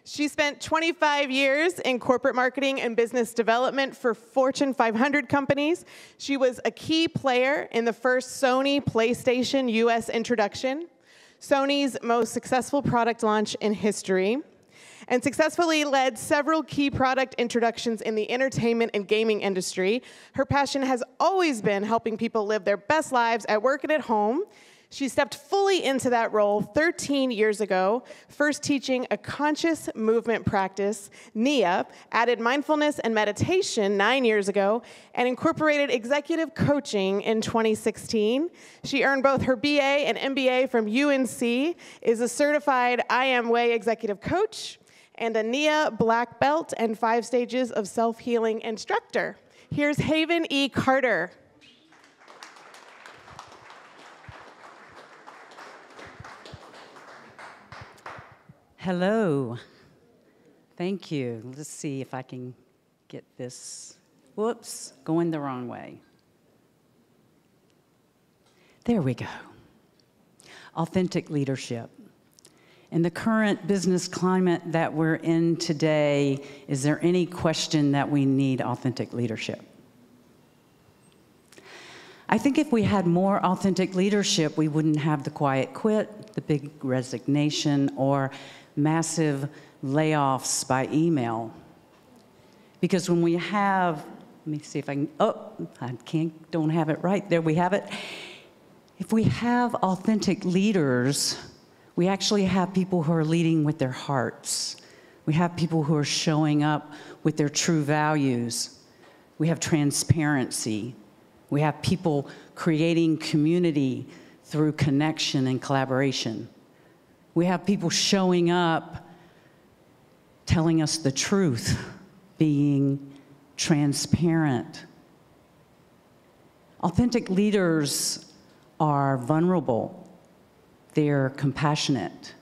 She spent 25 years in corporate marketing and business development for Fortune 500 companies. She was a key player in the first Sony PlayStation US introduction, Sony's most successful product launch in history, and successfully led several key product introductions in the entertainment and gaming industry. Her passion has always been helping people live their best lives at work and at home. She stepped fully into that role 13 years ago, first teaching a conscious movement practice, NIA, added mindfulness and meditation 9 years ago, and incorporated executive coaching in 2016. She earned both her BA and MBA from UNC, is a certified I Am Way executive coach, and a NIA black belt and 5 stages of self-healing instructor. Here's Haven E. Carter. Hello. Thank you. Let's see if I can get this. Whoops, going the wrong way. There we go. Authentic leadership. In the current business climate that we're in today, is there any question that we need authentic leadership? I think if we had more authentic leadership, we wouldn't have the quiet quit, the big resignation, or massive layoffs by email. Because when we have, let me see if I can, don't have it right. There we have it. If we have authentic leaders, we actually have people who are leading with their hearts. We have people who are showing up with their true values. We have transparency. We have people creating community through connection and collaboration. We have people showing up, telling us the truth, being transparent. Authentic leaders are vulnerable. They're compassionate.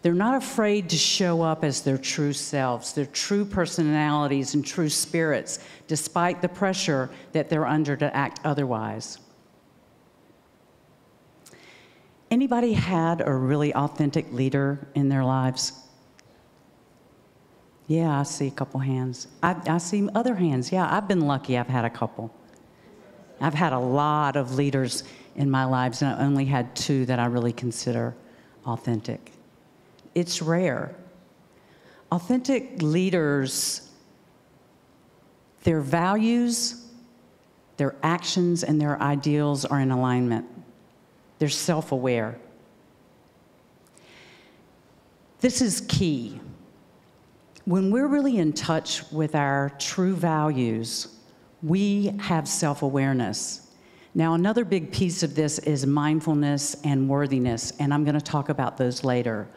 They're not afraid to show up as their true selves, their true personalities and true spirits, despite the pressure that they're under to act otherwise. Anybody had a really authentic leader in their lives? Yeah, I see a couple hands. I see other hands. Yeah, I've been lucky. I've had a couple. I've had a lot of leaders in my lives, and I only had 2 that I really consider authentic. It's rare. Authentic leaders, their values, their actions, and their ideals are in alignment. They're self-aware. This is key. When we're really in touch with our true values, we have self-awareness. Now, another big piece of this is mindfulness and worthiness, and I'm going to talk about those later.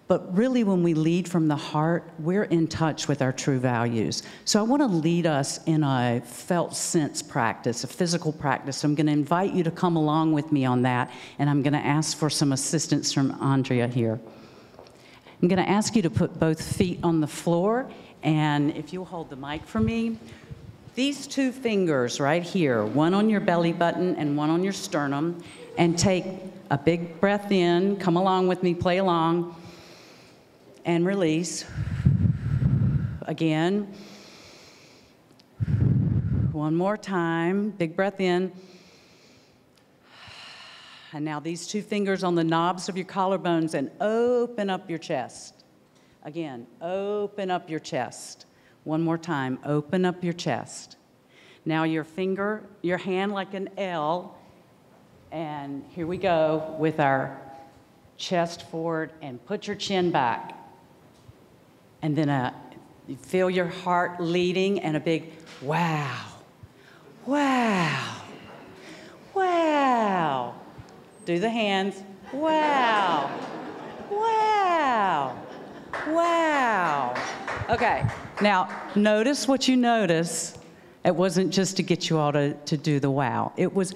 But really, when we lead from the heart, we're in touch with our true values. So I want to lead us in a felt sense practice, a physical practice. I'm going to invite you to come along with me on that, and I'm going to ask for some assistance from Andrea here. I'm going to ask you to put both feet on the floor, and if you'll hold the mic for me, these 2 fingers right here, one on your belly button and one on your sternum, and take a big breath in. Come along with me, play along. And release. Again. One more time. Big breath in. And now these 2 fingers on the knobs of your collarbones and open up your chest. Again, open up your chest. One more time. Open up your chest. Now your hand like an L. And here we go with our chest forward and put your chin back. And then you feel your heart leading and a big wow, wow, wow. Do the hands, wow, wow, wow. Okay, now notice what you notice. It wasn't just to get you all to do the wow. It was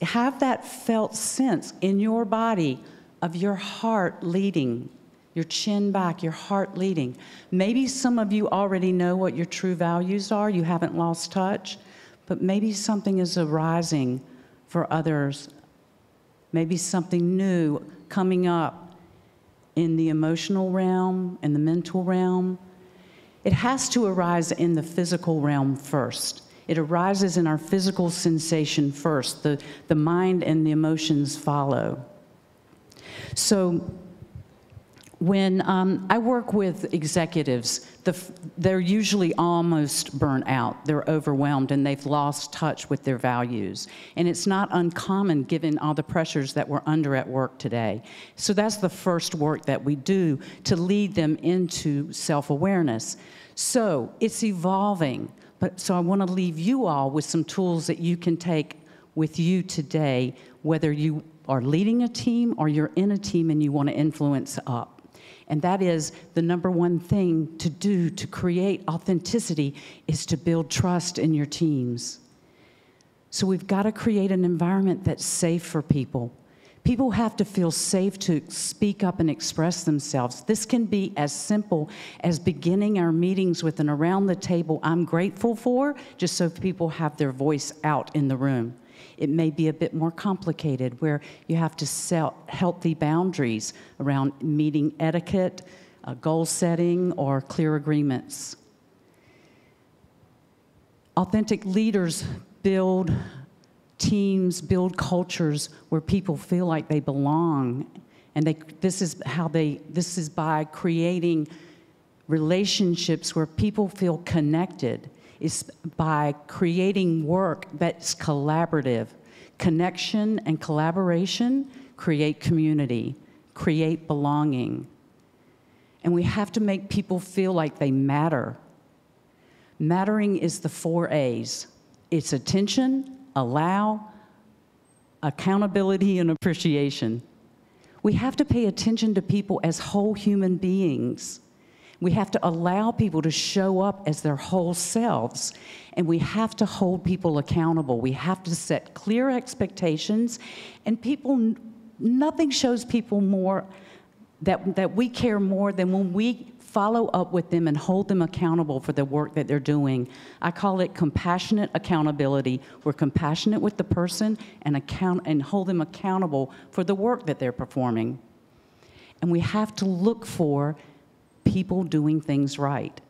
have that felt sense in your body of your heart leading. Your chin back, your heart leading. Maybe some of you already know what your true values are. You haven't lost touch. But maybe something is arising for others. Maybe something new coming up in the emotional realm and the mental realm, it has to arise in the physical realm first. It arises in our physical sensation first. The mind and the emotions follow. So when I work with executives, they're usually almost burnt out. They're overwhelmed and they've lost touch with their values. And it's not uncommon given all the pressures that we're under at work today. So that's the first work that we do to lead them into self-awareness. So it's evolving. So I want to leave you all with some tools that you can take with you today, whether you are leading a team or you're in a team and you want to influence up. And that is the number one thing to do to create authenticity is to build trust in your teams. So we've got to create an environment that's safe for people. People have to feel safe to speak up and express themselves. This can be as simple as beginning our meetings with an around the table I'm grateful for, just so people have their voice out in the room. It may be a bit more complicated where you have to set healthy boundaries around meeting etiquette, goal setting, or clear agreements. Authentic leaders build teams, build cultures where people feel like they belong. And this is by creating relationships where people feel connected. It's by creating work that's collaborative. Connection and collaboration create community, create belonging. And we have to make people feel like they matter. Mattering is the 4 A's. It's attention, allow, accountability, and appreciation. We have to pay attention to people as whole human beings. We have to allow people to show up as their whole selves, and we have to hold people accountable. We have to set clear expectations, and nothing shows people more that we care more than when we follow up with them and hold them accountable for the work that they're doing. I call it compassionate accountability. We're compassionate with the person and hold them accountable for the work that they're performing. And we have to look for people doing things right.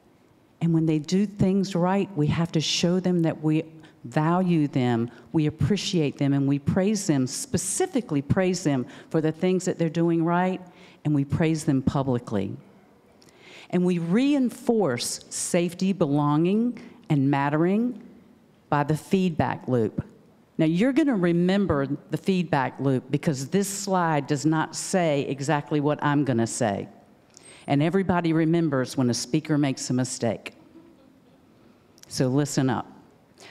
And when they do things right, we have to show them that we value them, we appreciate them, and we praise them, specifically praise them for the things that they're doing right, and we praise them publicly. And we reinforce safety, belonging, and mattering by the feedback loop. Now, you're going to remember the feedback loop because this slide does not say exactly what I'm going to say. And everybody remembers when a speaker makes a mistake. So listen up.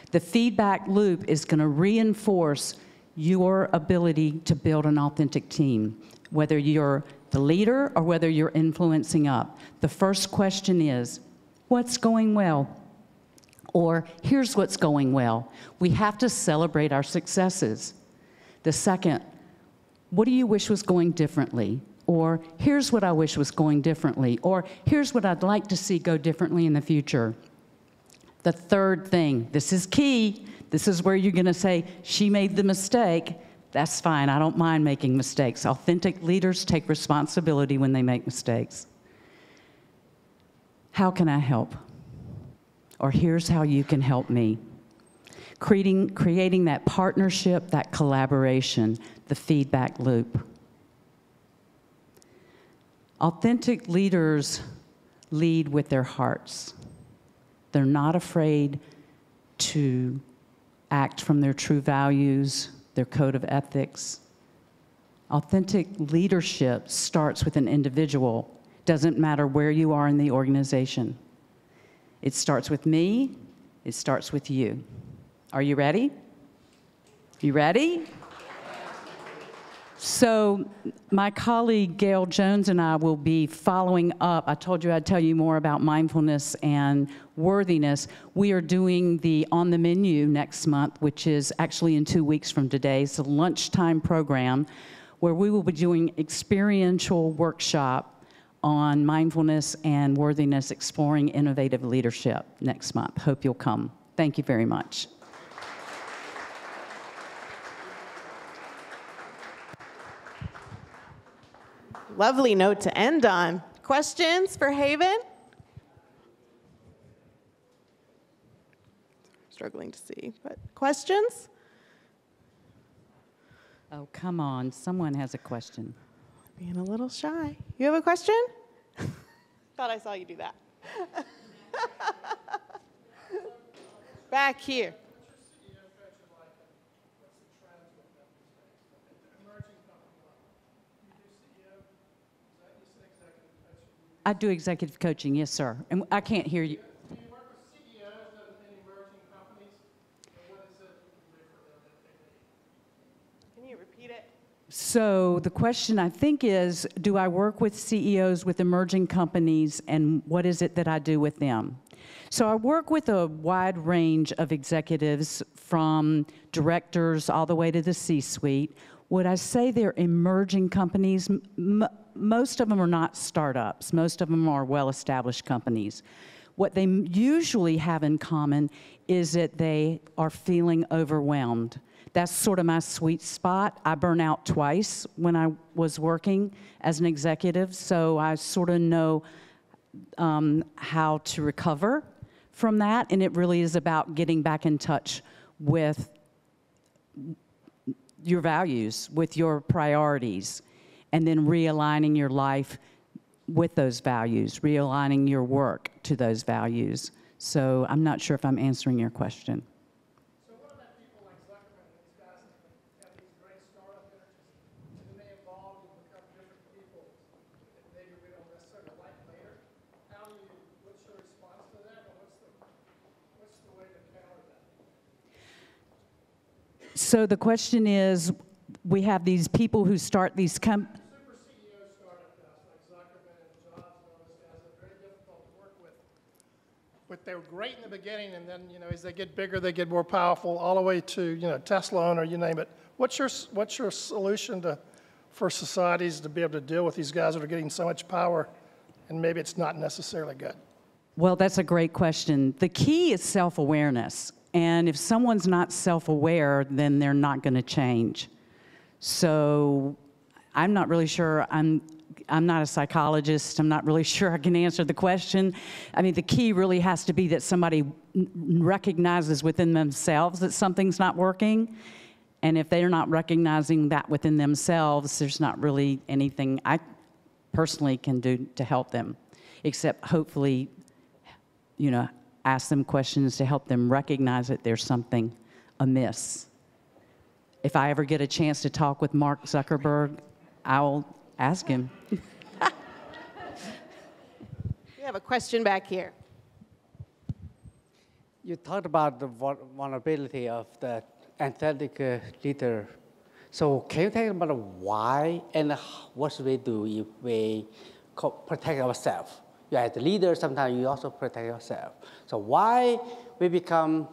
The feedback loop is going to reinforce your ability to build an authentic team, whether you're the leader or whether you're influencing up. The first question is, what's going well? Or here's what's going well. We have to celebrate our successes. The second, what do you wish was going differently? Or here's what I wish was going differently. Or here's what I'd like to see go differently in the future. The third thing, this is key. This is where you're going to say, she made the mistake. That's fine. I don't mind making mistakes. Authentic leaders take responsibility when they make mistakes. How can I help? Or here's how you can help me. Creating that partnership, that collaboration, the feedback loop. Authentic leaders lead with their hearts. They're not afraid to act from their true values, their code of ethics. Authentic leadership starts with an individual. Doesn't matter where you are in the organization. It starts with me. It starts with you. Are you ready? You ready? So my colleague Gail Jones and I will be following up. I told you I'd tell you more about mindfulness and worthiness. We are doing the On the Menu next month, which is actually in 2 weeks from today. It's a lunchtime program where we will be doing experiential workshop on mindfulness and worthiness, exploring innovative leadership next month. Hope you'll come. Thank you very much. Lovely note to end on. Questions for Haven? Struggling to see, but questions? Oh, come on. Someone has a question. Being a little shy. You have a question? Thought I saw you do that. Back here. I do executive coaching, yes, sir. And I can't hear you. Do you work with CEOs of any emerging companies? Or what is it you do for them that they need? Can you repeat it? So the question, I think, is, do I work with CEOs with emerging companies, and what is it that I do with them? So I work with a wide range of executives, from directors all the way to the C-suite. Would I say they're emerging companies? Most of them are not startups. Most of them are well-established companies. What they usually have in common is that they are feeling overwhelmed. That's sort of my sweet spot. I burned out twice when I was working as an executive, so I sort of know how to recover from that, and it really is about getting back in touch with your values, with your priorities, and then realigning your life with those values, realigning your work to those values. So I'm not sure if I'm answering your question. So what about people like Zuckerberg and these guys that have these great startup energies, and then they evolve and become different people that maybe we don't necessarily like later? What's your response to that, or what's the way to counter that? So the question is, we have these people who start these Super CEO startup guys like Zuckerberg and Jobs and all those guys are very difficult to work with. But they were great in the beginning, and then, as they get bigger, they get more powerful, all the way to, Tesla owner, you name it. What's your solution for societies to be able to deal with these guys that are getting so much power, and maybe it's not necessarily good? Well, that's a great question. The key is self-awareness. And if someone's not self-aware, then they're not going to change. So I'm not really sure. I'm not a psychologist. I'm not really sure I can answer the question. I mean, the key really has to be that somebody recognizes within themselves that something's not working. And if they're not recognizing that within themselves, there's not really anything I personally can do to help them, except hopefully, ask them questions to help them recognize that there's something amiss. If I ever get a chance to talk with Mark Zuckerberg, I'll ask him. We have a question back here. You talked about the vulnerability of the authentic leader. So can you tell me about why and what should we do if we protect ourselves? You as the leader, sometimes you also protect yourself. So why we become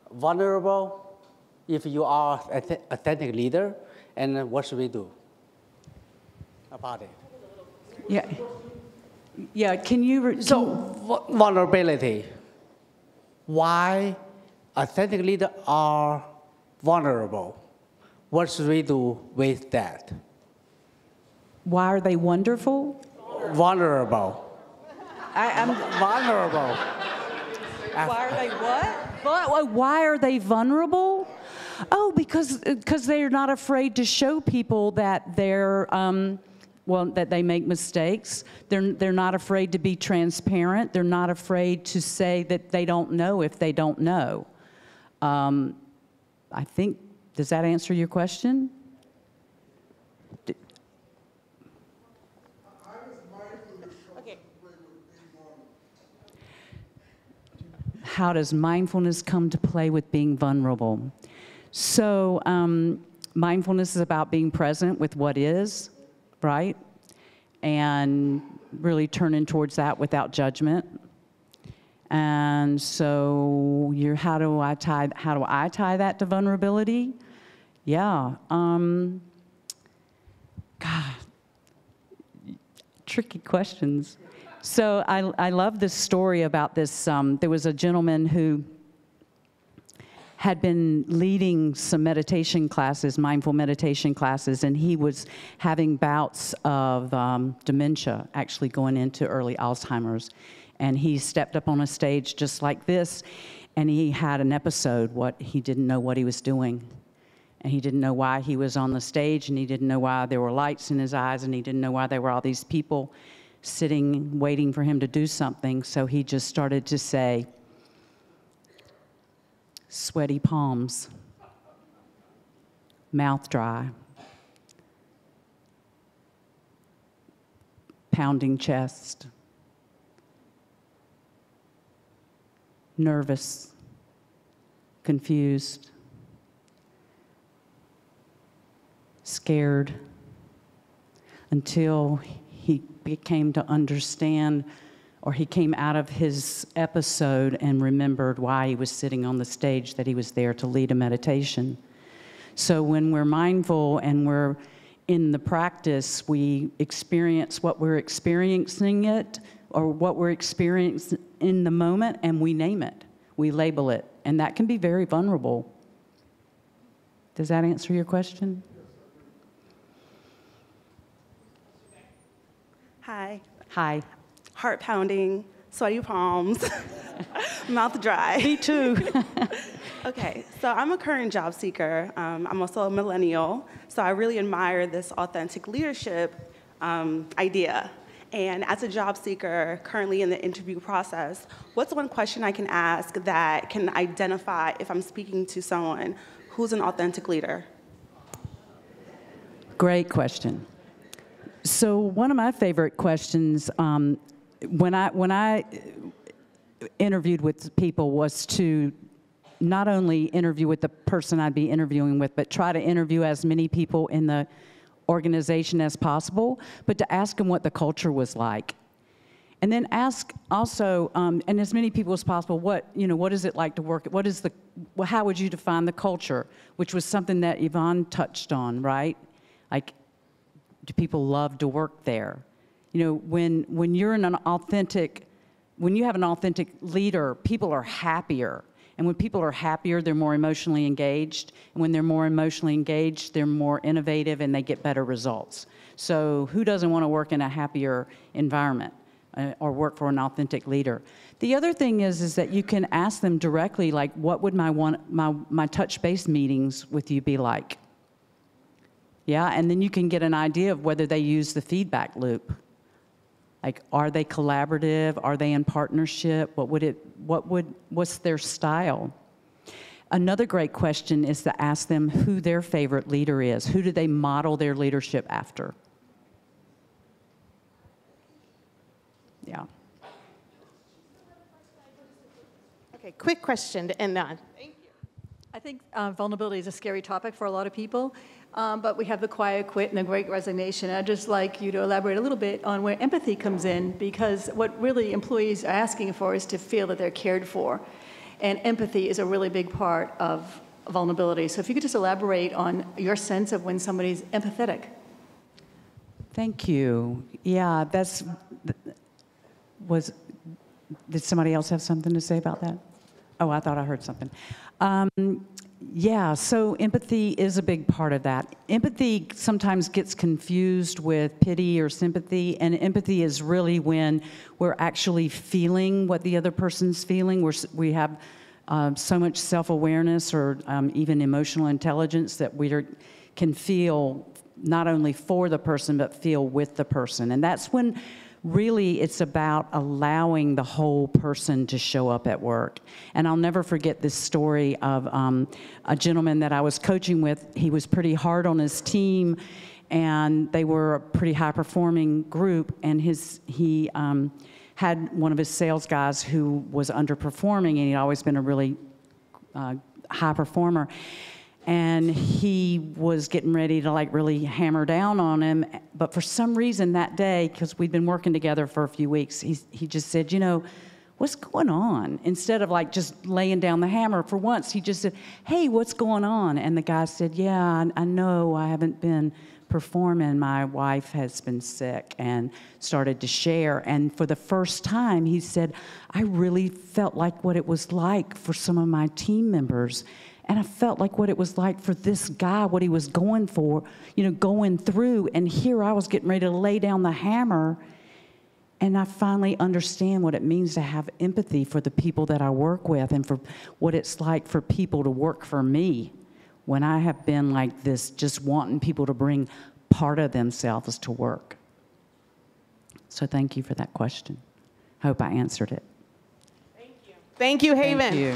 vulnerable if you are an authentic leader, and what should we do about it? Yeah. Can you? Vulnerability. Why authentic leaders are vulnerable? What should we do with that? Why are they wonderful? Vulnerable. I'm Vulnerable. Why are they what? Why are they vulnerable? Oh, because they're not afraid to show people that they're that they make mistakes. They're not afraid to be transparent. They're not afraid to say that they don't know if they don't know. I think, does that answer your question? How does mindfulness come to play with being vulnerable? So mindfulness is about being present with what is, right? And really turning towards that without judgment. And so how do I tie that to vulnerability? Yeah. God, tricky questions. So I love this story about this. There was a gentleman who had been leading some meditation classes, mindful meditation classes, and he was having bouts of dementia, actually going into early Alzheimer's. And he stepped up on a stage just like this, and he had an episode. He didn't know what he was doing. And he didn't know why he was on the stage, and he didn't know why there were lights in his eyes, and he didn't know why there were all these people sitting, waiting for him to do something. So he just started to say, sweaty palms, mouth dry, pounding chest, nervous, confused, scared, until he came to understand, or he came out of his episode and remembered why he was sitting on the stage, that he was there to lead a meditation. So when we're mindful and we're in the practice, we experience what we're experiencing it, or what we're experiencing in the moment, and we name it. We label it. And that can be very vulnerable. Does that answer your question? Hi. Hi. Heart pounding, sweaty palms, mouth dry. Me too. Okay, so I'm a current job seeker. I'm also a millennial, so I really admire this authentic leadership idea. And as a job seeker, currently in the interview process, what's one question I can ask that can identify if I'm speaking to someone who's an authentic leader? Great question. So one of my favorite questions when I interviewed with people was to not only interview with the person I'd be interviewing with, but try to interview as many people in the organization as possible, but to ask them what the culture was like. And then ask also, and as many people as possible, what is it like to work, how would you define the culture, which was something that Yvonne touched on, right? Like, do people love to work there? You know, when you have an authentic leader, people are happier. And when people are happier, they're more emotionally engaged. And when they're more emotionally engaged, they're more innovative and they get better results. So who doesn't want to work in a happier environment or work for an authentic leader? The other thing is that you can ask them directly, like, what would my touch-base meetings with you be like? Yeah, and then you can get an idea of whether they use the feedback loop. Like, are they collaborative? Are they in partnership? What's their style? Another great question is to ask them who their favorite leader is. Who do they model their leadership after? Yeah. Okay, quick question to end on. Thank you. I think vulnerability is a scary topic for a lot of people, but we have the quiet quit and the great resignation. I'd just like you to elaborate a little bit on where empathy comes in, because what really employees are asking for is to feel that they're cared for. And empathy is a really big part of vulnerability. So if you could just elaborate on your sense of when somebody's empathetic. Thank you. Yeah, did somebody else have something to say about that? Oh, I thought I heard something. Yeah, so empathy is a big part of that. Empathy sometimes gets confused with pity or sympathy, and empathy is really when we're actually feeling what the other person's feeling. We have so much self-awareness or even emotional intelligence that we can feel not only for the person, but feel with the person. And that's when really it's about allowing the whole person to show up at work. And I'll never forget this story of a gentleman that I was coaching with. He was pretty hard on his team, and they were a pretty high-performing group, and he had one of his sales guys who was underperforming, and he'd always been a really high performer. And he was getting ready to really hammer down on him. But for some reason that day, because we'd been working together for a few weeks, he just said, what's going on? Instead of just laying down the hammer, for once he just said, hey, what's going on? And the guy said, yeah, I know I haven't been perform, and my wife has been sick and started to share. And for the first time, he said, I really felt like what it was like for some of my team members. And I felt like what it was like for this guy, what he was going for, going through. And here I was getting ready to lay down the hammer. And I finally understand what it means to have empathy for the people that I work with and for what it's like for people to work for me when I have been like this, just wanting people to bring part of themselves to work. So thank you for that question. Hope I answered it. Thank you, Haven. Thank you.